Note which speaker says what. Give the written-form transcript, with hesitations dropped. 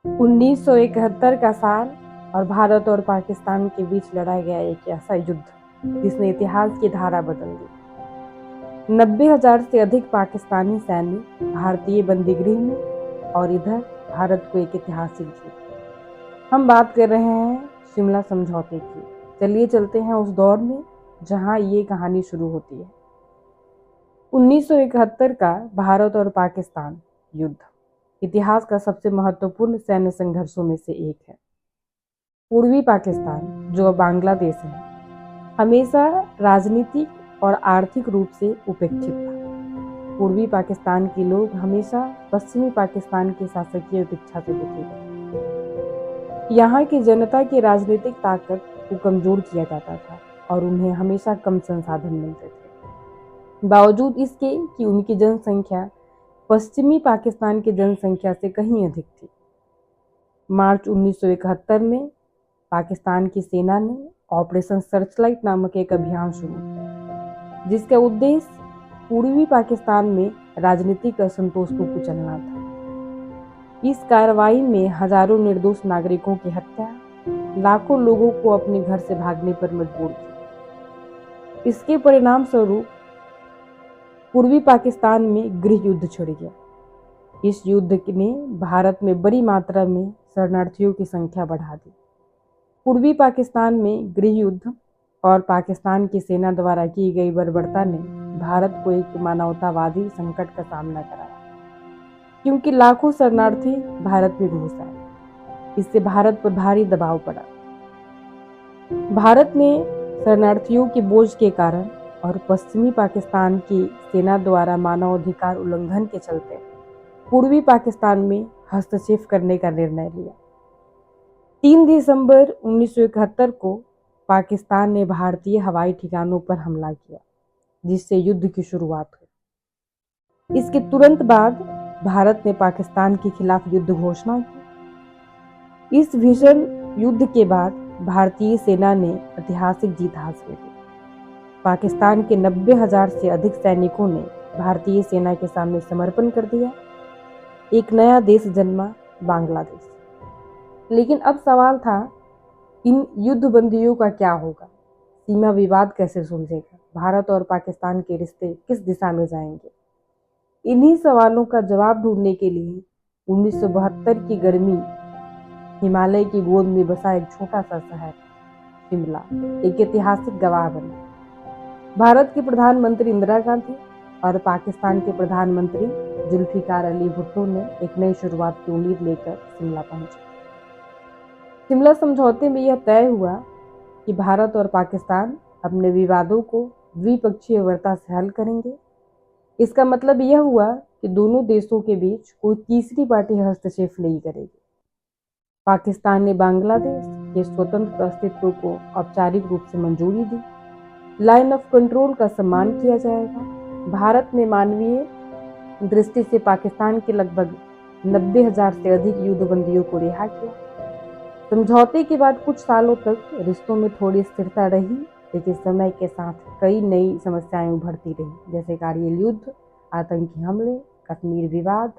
Speaker 1: 1971 का साल और भारत और पाकिस्तान के बीच लड़ा गया एक ऐसा युद्ध जिसने इतिहास की धारा बदल दी। 90,000 से अधिक पाकिस्तानी सैनिक भारतीय बंदीगृह में और इधर भारत को एक ऐतिहासिक जीत। हम बात कर रहे हैं शिमला समझौते की। चलिए चलते हैं उस दौर में जहां ये कहानी शुरू होती है। 1971 का भारत और पाकिस्तान युद्ध इतिहास का सबसे महत्वपूर्ण सैन्य संघर्षों में से एक है। पूर्वी पाकिस्तान, जो अब बांग्लादेश है, हमेशा राजनीतिक और आर्थिक रूप से उपेक्षित था। पूर्वी पाकिस्तान के लोग हमेशा पश्चिमी पाकिस्तान के शासकीय उपेक्षा से दुखी थे। यहाँ की जनता की राजनीतिक ताकत को कमजोर किया जाता था और उन्हें हमेशा कम संसाधन मिलते थे। बावजूद इसके कि उनकी जनसंख्या पश्चिमी पाकिस्तान की जनसंख्या से कहीं अधिक थी। मार्च 1971 में पाकिस्तान की सेना ने ऑपरेशन सर्चलाइट नामक एक अभियान शुरू किया, जिसका उद्देश्य पूर्वी पाकिस्तान में राजनीतिक असंतोष को कुचलना था। इस कार्रवाई में हजारों निर्दोष नागरिकों की हत्या, लाखों लोगों को अपने घर से भागने पर मजबूर किया। इसके परिणाम स्वरूप पूर्वी पाकिस्तान में गृह युद्ध छिड़ गया। इस युद्ध ने भारत में बड़ी मात्रा में शरणार्थियों की संख्या बढ़ा दी। पूर्वी पाकिस्तान में गृह युद्ध और पाकिस्तान की सेना द्वारा की गई बर्बरता ने भारत को एक मानवतावादी संकट का सामना कराया, क्योंकि लाखों शरणार्थी भारत में घुस आए। इससे भारत पर भारी दबाव पड़ा। भारत ने शरणार्थियों के बोझ के कारण और पश्चिमी पाकिस्तान की सेना द्वारा मानवाधिकार उल्लंघन के चलते पूर्वी पाकिस्तान में हस्तक्षेप करने का निर्णय लिया। 3 दिसंबर 1971 को पाकिस्तान ने भारतीय हवाई ठिकानों पर हमला किया, जिससे युद्ध की शुरुआत हुई। इसके तुरंत बाद भारत ने पाकिस्तान के खिलाफ युद्ध घोषणा की। इस भीषण युद्ध के बाद भारतीय सेना ने ऐतिहासिक जीत हासिल की। पाकिस्तान के 90,000 से अधिक सैनिकों ने भारतीय सेना के सामने समर्पण कर दिया। एक नया देश जन्मा, बांग्लादेश। लेकिन अब सवाल था, इन युद्ध बंदियों का क्या होगा? सीमा विवाद कैसे सुलझेगा? भारत और पाकिस्तान के रिश्ते किस दिशा में जाएंगे? इन्हीं सवालों का जवाब ढूंढने के लिए 1972 की गर्मी हिमालय की गोद में बसा एक छोटा सा शहर शिमला एक ऐतिहासिक गवाह बना। भारत के प्रधानमंत्री इंदिरा गांधी और पाकिस्तान के प्रधानमंत्री जुल्फिकार अली भुट्टो ने एक नई शुरुआत की उम्मीद लेकर शिमला पहुंचे। शिमला समझौते में यह तय हुआ कि भारत और पाकिस्तान अपने विवादों को द्विपक्षीय वार्ता से हल करेंगे। इसका मतलब यह हुआ कि दोनों देशों के बीच कोई तीसरी पार्टी हस्तक्षेप नहीं करेगी। पाकिस्तान ने बांग्लादेश के स्वतंत्र अस्तित्व को औपचारिक रूप से मंजूरी दी। लाइन ऑफ कंट्रोल का सम्मान किया जाएगा। भारत ने मानवीय दृष्टि से पाकिस्तान के लगभग 90,000 से अधिक युद्धबंदियों को रिहा किया। समझौते के बाद कुछ सालों तक रिश्तों में थोड़ी स्थिरता रही, लेकिन समय के साथ कई नई समस्याएं उभरती रही, जैसे कारगिल युद्ध, आतंकी हमले, कश्मीर विवाद